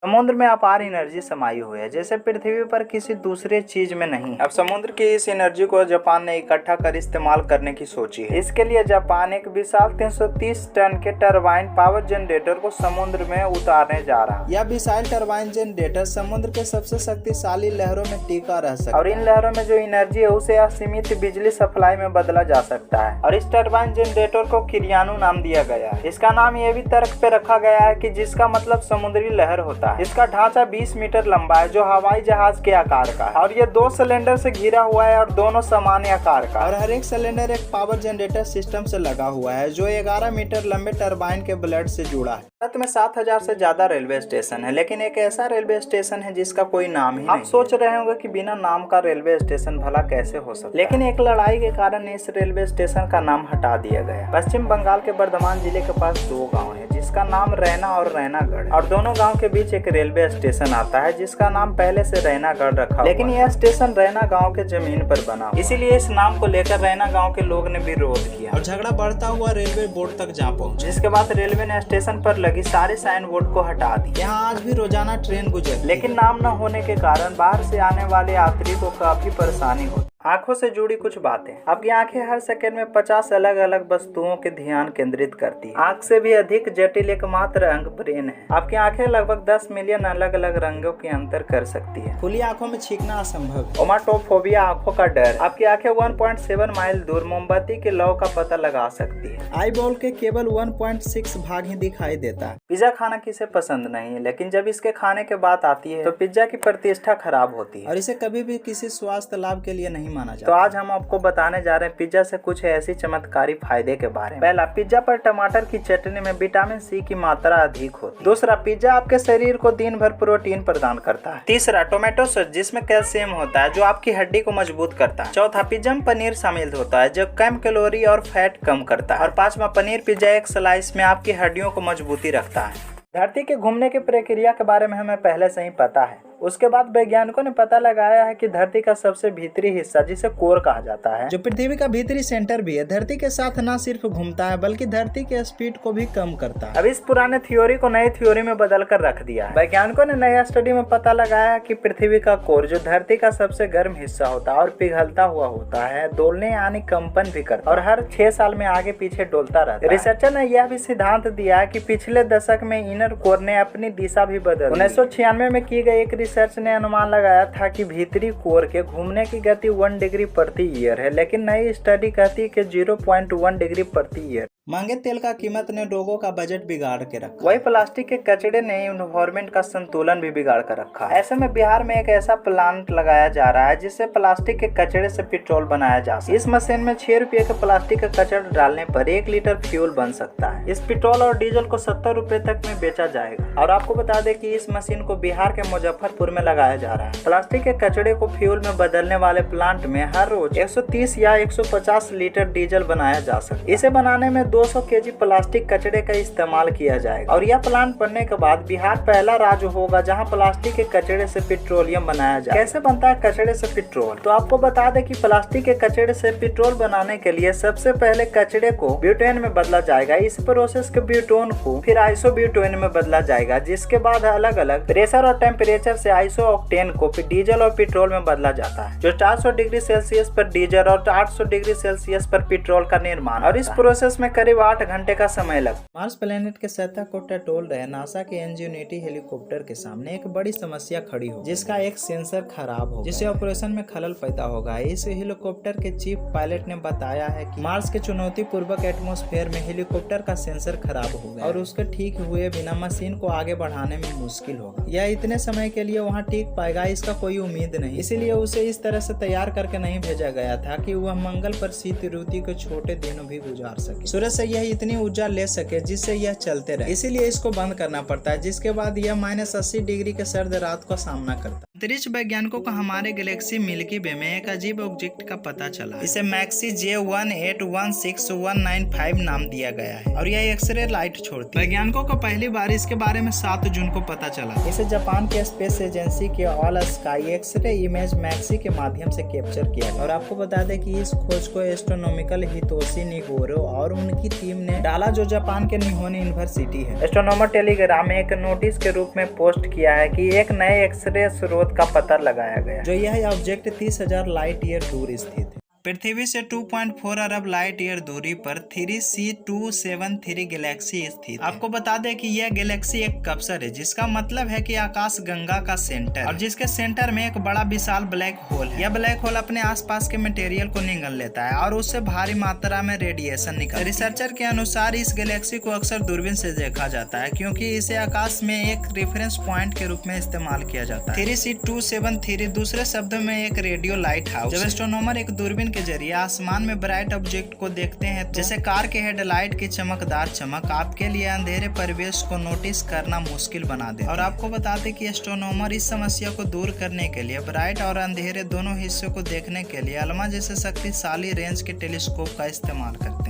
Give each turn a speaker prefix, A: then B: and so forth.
A: समुद्र में अपार एनर्जी समाई हुई है, जैसे पृथ्वी पर किसी दूसरे चीज में नहीं। अब समुद्र की इस एनर्जी को जापान ने इकट्ठा कर इस्तेमाल करने की सोची है। इसके लिए जापान एक विशाल 330 टन के टरबाइन पावर जनरेटर को समुद्र में उतारने जा रहा है। यह विशाल टरबाइन जनरेटर समुद्र के सबसे शक्तिशाली लहरों में टिका रह सकता है और इन लहरों में जो एनर्जी है उसे असीमित बिजली सप्लाई में बदला जा सकता है। और इस टरबाइन जनरेटर को किरियानु नाम दिया गया है। इसका नाम ये भी तर्क पे रखा गया है कि जिसका मतलब समुद्री लहर होता है। इसका ढांचा 20 मीटर लंबा है, जो हवाई जहाज के आकार का है और ये 2 सिलेंडर से घिरा हुआ है और दोनों समान आकार का। और हर एक सिलेंडर एक पावर जनरेटर सिस्टम से लगा हुआ है, जो 11 मीटर लंबे टरबाइन के ब्लेड से जुड़ा है। भारत में 7000 से ज्यादा रेलवे स्टेशन है, लेकिन एक ऐसा रेलवे स्टेशन है जिसका कोई नाम ही नहीं। आप सोच रहे होंगे कि बिना नाम का रेलवे स्टेशन भला कैसे हो सकता है, लेकिन एक लड़ाई के कारण इस रेलवे स्टेशन का नाम हटा दिया गया। पश्चिम बंगाल के बर्धमान जिले के पास 2 गाँव है, जिसका नाम रैना और रैनागढ़, और दोनों गाँव के बीच एक रेलवे स्टेशन आता है जिसका नाम पहले से रैनागढ़ रखा, लेकिन यह स्टेशन रैना गांव के जमीन पर बना, इसीलिए इस नाम को लेकर रैना गांव के लोग ने विरोध किया और झगड़ा बढ़ता हुआ रेलवे बोर्ड तक जा पहुंचा। जिसके बाद रेलवे ने स्टेशन पर लगी सारे साइन बोर्ड को हटा दिया। यहाँ आज भी रोजाना ट्रेन गुजरती है, लेकिन नाम न होने के कारण बाहर से आने वाले यात्री को काफी परेशानी होती। आंखों से जुड़ी कुछ बातें। आपकी आंखें हर सेकंड में 50 अलग अलग वस्तुओं के ध्यान केंद्रित करती है। आंख से भी अधिक जटिल एकमात्र अंग ब्रेन है। आपकी आंखें लगभग 10 मिलियन अलग अलग रंगों के अंतर कर सकती है। खुली आंखों में छींकना असंभव है। ओमाटोफोबिया, आंखों का डर। आपकी आंखें 1.7 माइल दूर मोमबत्ती के लौ का पता लगा सकती है। आई बॉल के केवल 1.6 भाग ही दिखाई देता है। पिज्जा खाना किसे पसंद नहीं है, लेकिन जब इसके खाने के बात आती है तो पिज्जा की प्रतिष्ठा खराब होती है और इसे कभी भी किसी स्वास्थ्य लाभ के लिए नहीं माना जाता। तो आज हम आपको बताने जा रहे हैं पिज्जा से कुछ ऐसी चमत्कारी फायदे के बारे में। पहला, पिज्जा पर टमाटर की चटनी में विटामिन सी की मात्रा अधिक होती है। दूसरा, पिज्जा आपके शरीर को दिन भर प्रोटीन प्रदान करता है। तीसरा, टोमेटो सॉस जिसमें कैल्शियम होता है, जो आपकी हड्डी को मजबूत करता है। चौथा, पिज्जा में पनीर शामिल होता है, जो कम कैलोरी और फैट कम करता है। और पांचवा, पनीर पिज्जा एक स्लाइस में आपकी हड्डियों को मजबूती रखता है। धरती के घूमने की प्रक्रिया के बारे में हमें पहले से ही पता है। उसके बाद वैज्ञानिकों ने पता लगाया है कि धरती का सबसे भीतरी हिस्सा, जिसे कोर कहा जाता है, जो पृथ्वी का भीतरी सेंटर भी है, धरती के साथ न सिर्फ घूमता है बल्कि धरती के स्पीड को भी कम करता है। अब इस पुराने थ्योरी को नई थ्योरी में बदल कर रख दिया है। वैज्ञानिकों ने नया स्टडी में पता लगाया है कि पृथ्वी का कोर, जो धरती का सबसे गर्म हिस्सा होता है और पिघलता हुआ होता है, डोलने यानी कंपन भी करता है और हर 6 साल में आगे पीछे डोलता रहता है। रिसर्चर ने यह भी सिद्धांत दिया है कि पिछले दशक में इनर कोर ने अपनी दिशा भी बदल। 1996 में की गई एक रिसर्च ने अनुमान लगाया था कि भीतरी कोर के घूमने की गति 1 डिग्री प्रति ईयर है, लेकिन नई स्टडी कहती है कि 0.1 डिग्री प्रति ईयर। महंगे तेल का कीमत ने लोगों का बजट बिगाड़ के रखा। वही प्लास्टिक के कचड़े ने एनवायरमेंट का संतुलन भी बिगाड़ कर रखा है। ऐसे में बिहार में एक ऐसा प्लांट लगाया जा रहा है जिससे प्लास्टिक के कचड़े से पेट्रोल बनाया जा सकता है। इस मशीन में 6 रुपये के प्लास्टिक का कचड़ा डालने पर 1 लीटर फ्यूल बन सकता है। इस पेट्रोल और डीजल को 70 रुपए तक में बेचा जाएगा। और आपको बता दें कि इस मशीन को बिहार के मुजफ्फरपुर में लगाया जा रहा है। प्लास्टिक के कचड़े को फ्यूल में बदलने वाले प्लांट में हर रोज 130 या 150 लीटर डीजल बनाया जा सकता है। इसे बनाने में 200 केजी प्लास्टिक कचड़े का इस्तेमाल किया जाएगा और यह प्लांट बनने के बाद बिहार पहला राज्य होगा जहां प्लास्टिक के कचड़े से पेट्रोलियम बनाया जाए। कैसे बनता है कचड़े से पेट्रोल? तो आपको बता दें कि प्लास्टिक के कचड़े से पेट्रोल बनाने के लिए सबसे पहले कचड़े को ब्यूटेन में बदला जाएगा। इस प्रोसेस के ब्यूटेन को फिर आइसोब्यूटेन में बदला जाएगा, जिसके बाद अलग अलग प्रेशर और टेम्परेचर से आइसोऑक्टेन को फिर डीजल और पेट्रोल में बदला जाता है, जो 400 डिग्री सेल्सियस पर डीजल और 800 डिग्री सेल्सियस पर पेट्रोल का निर्माण। और इस प्रोसेस में करीब 8 घंटे का समय लगा। मार्स प्लेनेट के सतह को टटोल रहे नासा के इंजेन्युइटी हेलीकॉप्टर के सामने एक बड़ी समस्या खड़ी हो, जिसका एक सेंसर खराब हो, जिससे ऑपरेशन में खलल पैदा होगा। इस हेलीकॉप्टर के चीफ पायलट ने बताया है कि मार्स के चुनौतीपूर्वक एटमॉस्फेयर में हेलीकॉप्टर का सेंसर खराब हो गया और उसके ठीक हुए बिना मशीन को आगे बढ़ाने में मुश्किल होगा। यह इतने समय के लिए वहाँ टिक पाएगा, इसका कोई उम्मीद नहीं। इसीलिए उसे इस तरह से तैयार करके नहीं भेजा गया था कि वह मंगल पर शीत ऋतु के छोटे दिनों भी गुजार सके, सूरज से यह इतनी ऊर्जा ले सके जिससे यह चलते रहे। इसीलिए इसको बंद करना पड़ता है, जिसके बाद यह -80 डिग्री के सर्द रात का सामना करता है। अंतरिक्ष वैज्ञानिकों को हमारे गैलेक्सी मिल्की वे में एक अजीब ऑब्जेक्ट का पता चला। इसे मैक्सी J181619 नाम दिया गया है और यह एक्सरे लाइट छोड़ती है। वैज्ञानिकों को पहली बार इसके बारे में 7 जून को पता चला। इसे जापान के स्पेस एजेंसी के all sky xray image MAXI के माध्यम से कैप्चर किया और आपको बता दें कि इस खोज को एस्ट्रोनॉमिकल हितोशी निगोरो और उनकी टीम ने डाला, जो जापान के निहोन यूनिवर्सिटी है। एस्ट्रोनॉमर टेलीग्राम में एक नोटिस के रूप में पोस्ट किया है कि एक नए एक्सरे स्रोत का पता लगाया गया, जो यह ऑब्जेक्ट 30,000 लाइट ईयर दूर स्थित है। पृथ्वी से 2.4 अरब लाइट ईयर दूरी पर 3C273 गैलेक्सी स्थित है। आपको बता दें कि यह गैलेक्सी एक कप्सर है, जिसका मतलब है कि आकाश गंगा का सेंटर, और जिसके सेंटर में एक बड़ा विशाल ब्लैक होल है। यह ब्लैक होल अपने आसपास के मटेरियल को निगल लेता है और उससे भारी मात्रा में रेडिएशन निकलता है। रिसर्चर के अनुसार इस गैलेक्सी को अक्सर दूरबीन से देखा जाता है, क्योंकि इसे आकाश में एक रेफरेंस पॉइंट के रूप में इस्तेमाल किया जाता है। 3C273 दूसरे शब्दों में एक रेडियो लाइट हाउस। जब एस्ट्रोनॉमर एक दूरबीन के जरिए आसमान में ब्राइट ऑब्जेक्ट को देखते हैं, जैसे कार के हेडलाइट की चमकदार चमक आपके लिए अंधेरे परिवेश को नोटिस करना मुश्किल बना दे। और आपको बता दें कि एस्ट्रोनॉमर इस समस्या को दूर करने के लिए ब्राइट और अंधेरे दोनों हिस्सों को देखने के लिए अल्मा जैसे शक्तिशाली रेंज के टेलीस्कोप का इस्तेमाल करते हैं।